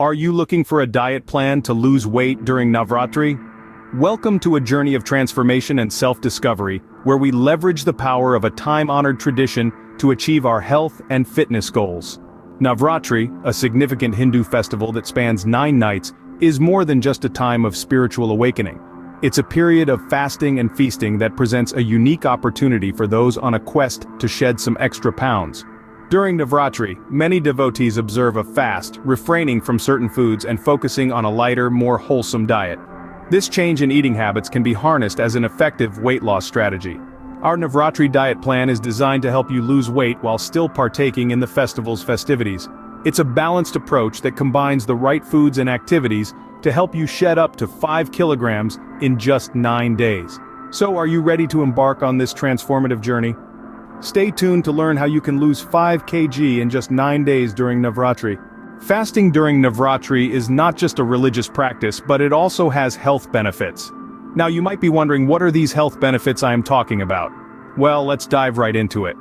Are you looking for a diet plan to lose weight during Navratri? Welcome to a journey of transformation and self-discovery, where we leverage the power of a time-honored tradition to achieve our health and fitness goals. Navratri, a significant Hindu festival that spans 9 nights, is more than just a time of spiritual awakening. It's a period of fasting and feasting that presents a unique opportunity for those on a quest to shed some extra pounds. During Navratri, many devotees observe a fast, refraining from certain foods and focusing on a lighter, more wholesome diet. This change in eating habits can be harnessed as an effective weight loss strategy. Our Navratri diet plan is designed to help you lose weight while still partaking in the festival's festivities. It's a balanced approach that combines the right foods and activities to help you shed up to 5 kilograms in just 9 days. So are you ready to embark on this transformative journey? Stay tuned to learn how you can lose 5 kg in just 9 days during Navratri. Fasting during Navratri is not just a religious practice, but it also has health benefits. Now you might be wondering, what are these health benefits I am talking about? Well, let's dive right into it.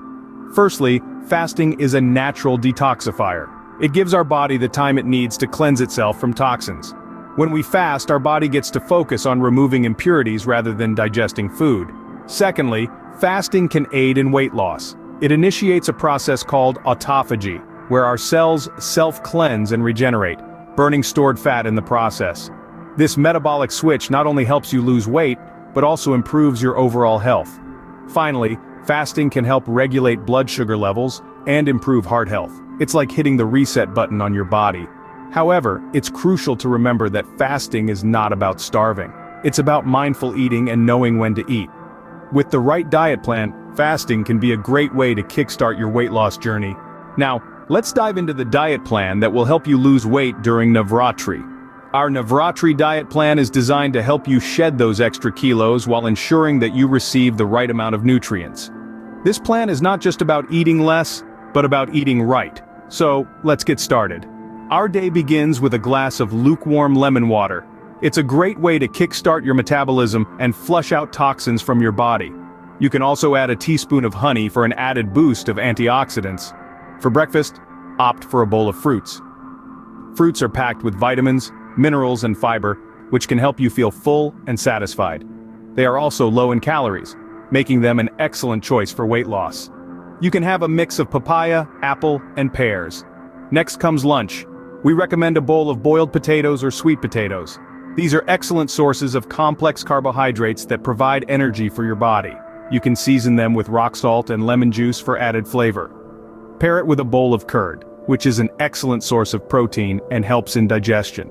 Firstly, fasting is a natural detoxifier. It gives our body the time it needs to cleanse itself from toxins. When we fast, our body gets to focus on removing impurities rather than digesting food. Secondly, fasting can aid in weight loss. It initiates a process called autophagy, where our cells self-cleanse and regenerate, burning stored fat in the process. This metabolic switch not only helps you lose weight, but also improves your overall health. Finally, fasting can help regulate blood sugar levels and improve heart health. It's like hitting the reset button on your body. However, it's crucial to remember that fasting is not about starving. It's about mindful eating and knowing when to eat. With the right diet plan, fasting can be a great way to kickstart your weight loss journey. Now, let's dive into the diet plan that will help you lose weight during Navratri. Our Navratri diet plan is designed to help you shed those extra kilos while ensuring that you receive the right amount of nutrients. This plan is not just about eating less, but about eating right. So, let's get started. Our day begins with a glass of lukewarm lemon water. It's a great way to kickstart your metabolism and flush out toxins from your body. You can also add a teaspoon of honey for an added boost of antioxidants. For breakfast, opt for a bowl of fruits. Fruits are packed with vitamins, minerals and fiber, which can help you feel full and satisfied. They are also low in calories, making them an excellent choice for weight loss. You can have a mix of papaya, apple, and pears. Next comes lunch. We recommend a bowl of boiled potatoes or sweet potatoes. These are excellent sources of complex carbohydrates that provide energy for your body. You can season them with rock salt and lemon juice for added flavor. Pair it with a bowl of curd, which is an excellent source of protein and helps in digestion.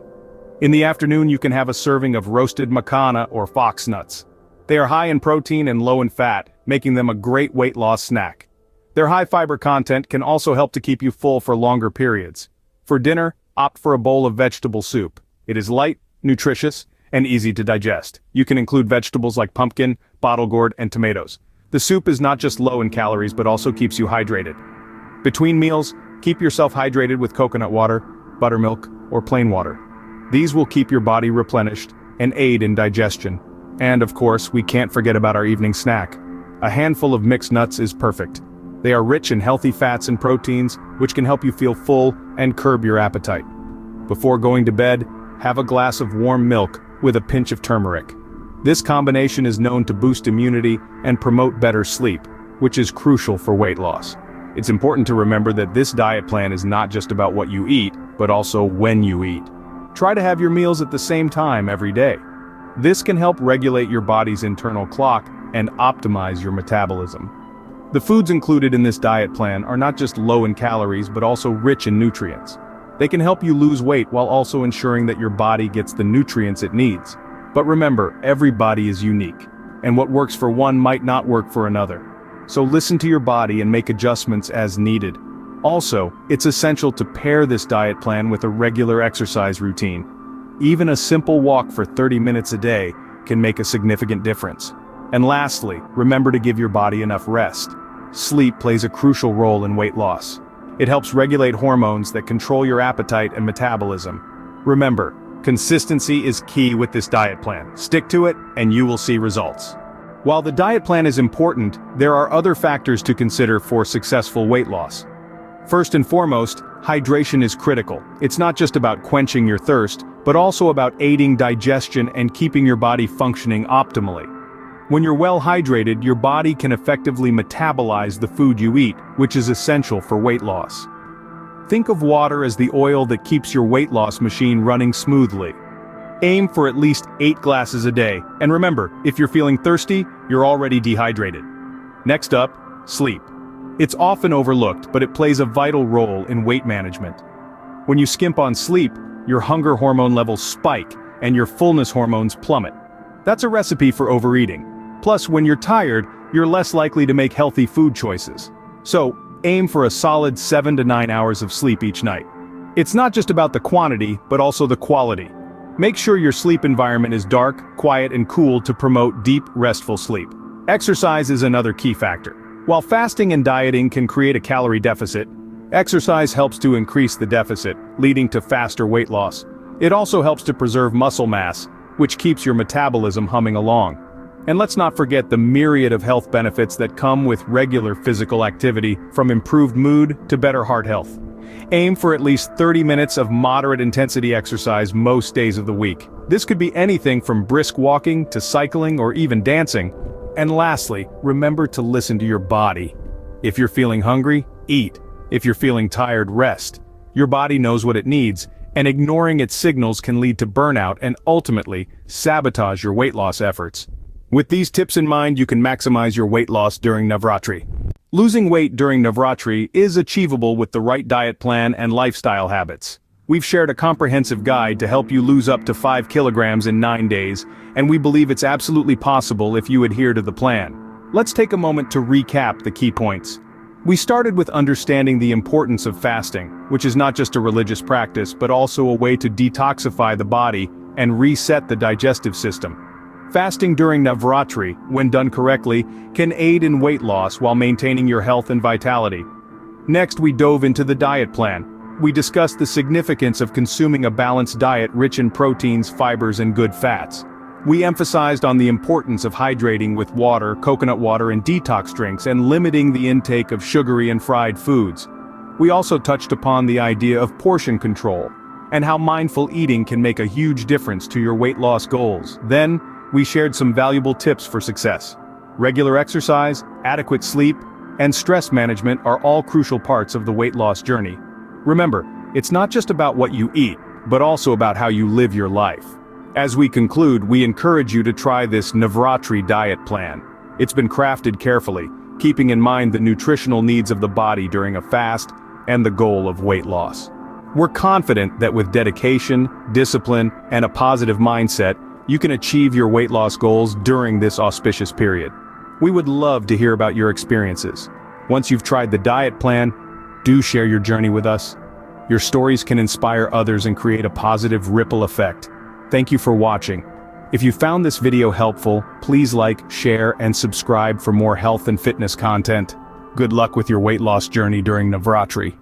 In the afternoon, you can have a serving of roasted macana or fox nuts. They are high in protein and low in fat, making them a great weight loss snack. Their high fiber content can also help to keep you full for longer periods. For dinner, opt for a bowl of vegetable soup. It is light, nutritious, and easy to digest. You can include vegetables like pumpkin, bottle gourd, and tomatoes. The soup is not just low in calories but also keeps you hydrated. Between meals, keep yourself hydrated with coconut water, buttermilk, or plain water. These will keep your body replenished and aid in digestion. And of course, we can't forget about our evening snack. A handful of mixed nuts is perfect. They are rich in healthy fats and proteins, which can help you feel full and curb your appetite. Before going to bed, have a glass of warm milk with a pinch of turmeric. This combination is known to boost immunity and promote better sleep, which is crucial for weight loss. It's important to remember that this diet plan is not just about what you eat, but also when you eat. Try to have your meals at the same time every day. This can help regulate your body's internal clock and optimize your metabolism. The foods included in this diet plan are not just low in calories but also rich in nutrients. They can help you lose weight while also ensuring that your body gets the nutrients it needs. But remember, every body is unique, and what works for one might not work for another. So listen to your body and make adjustments as needed. Also, it's essential to pair this diet plan with a regular exercise routine. Even a simple walk for 30 minutes a day can make a significant difference. And lastly, remember to give your body enough rest. Sleep plays a crucial role in weight loss. It helps regulate hormones that control your appetite and metabolism. Remember, consistency is key with this diet plan. Stick to it, and you will see results. While the diet plan is important, there are other factors to consider for successful weight loss. First and foremost, hydration is critical. It's not just about quenching your thirst, but also about aiding digestion and keeping your body functioning optimally. When you're well hydrated, your body can effectively metabolize the food you eat, which is essential for weight loss. Think of water as the oil that keeps your weight loss machine running smoothly. Aim for at least 8 glasses a day, and remember, if you're feeling thirsty, you're already dehydrated. Next up, sleep. It's often overlooked, but it plays a vital role in weight management. When you skimp on sleep, your hunger hormone levels spike, and your fullness hormones plummet. That's a recipe for overeating. Plus, when you're tired, you're less likely to make healthy food choices. So, aim for a solid 7 to 9 hours of sleep each night. It's not just about the quantity, but also the quality. Make sure your sleep environment is dark, quiet, and cool to promote deep, restful sleep. Exercise is another key factor. While fasting and dieting can create a calorie deficit, exercise helps to increase the deficit, leading to faster weight loss. It also helps to preserve muscle mass, which keeps your metabolism humming along. And let's not forget the myriad of health benefits that come with regular physical activity, from improved mood to better heart health. Aim for at least 30 minutes of moderate intensity exercise most days of the week. This could be anything from brisk walking to cycling or even dancing. And lastly, remember to listen to your body. If you're feeling hungry, eat. If you're feeling tired, rest. Your body knows what it needs, and ignoring its signals can lead to burnout and ultimately sabotage your weight loss efforts. With these tips in mind, you can maximize your weight loss during Navratri. Losing weight during Navratri is achievable with the right diet plan and lifestyle habits. We've shared a comprehensive guide to help you lose up to 5 kilograms in 9 days, and we believe it's absolutely possible if you adhere to the plan. Let's take a moment to recap the key points. We started with understanding the importance of fasting, which is not just a religious practice but also a way to detoxify the body and reset the digestive system. Fasting during Navratri, when done correctly, can aid in weight loss while maintaining your health and vitality. Next, we dove into the diet plan. We discussed the significance of consuming a balanced diet rich in proteins, fibers, and good fats. We emphasized on the importance of hydrating with water, coconut water, and detox drinks, and limiting the intake of sugary and fried foods. We also touched upon the idea of portion control, and how mindful eating can make a huge difference to your weight loss goals. Then, we shared some valuable tips for success. Regular exercise, adequate sleep, and stress management are all crucial parts of the weight loss journey. Remember, it's not just about what you eat, but also about how you live your life. As we conclude, we encourage you to try this Navratri diet plan. It's been crafted carefully, keeping in mind the nutritional needs of the body during a fast and the goal of weight loss. We're confident that with dedication, discipline, and a positive mindset, you can achieve your weight loss goals during this auspicious period. We would love to hear about your experiences. Once you've tried the diet plan, do share your journey with us. Your stories can inspire others and create a positive ripple effect. Thank you for watching. If you found this video helpful, please like, share, and subscribe for more health and fitness content. Good luck with your weight loss journey during Navratri.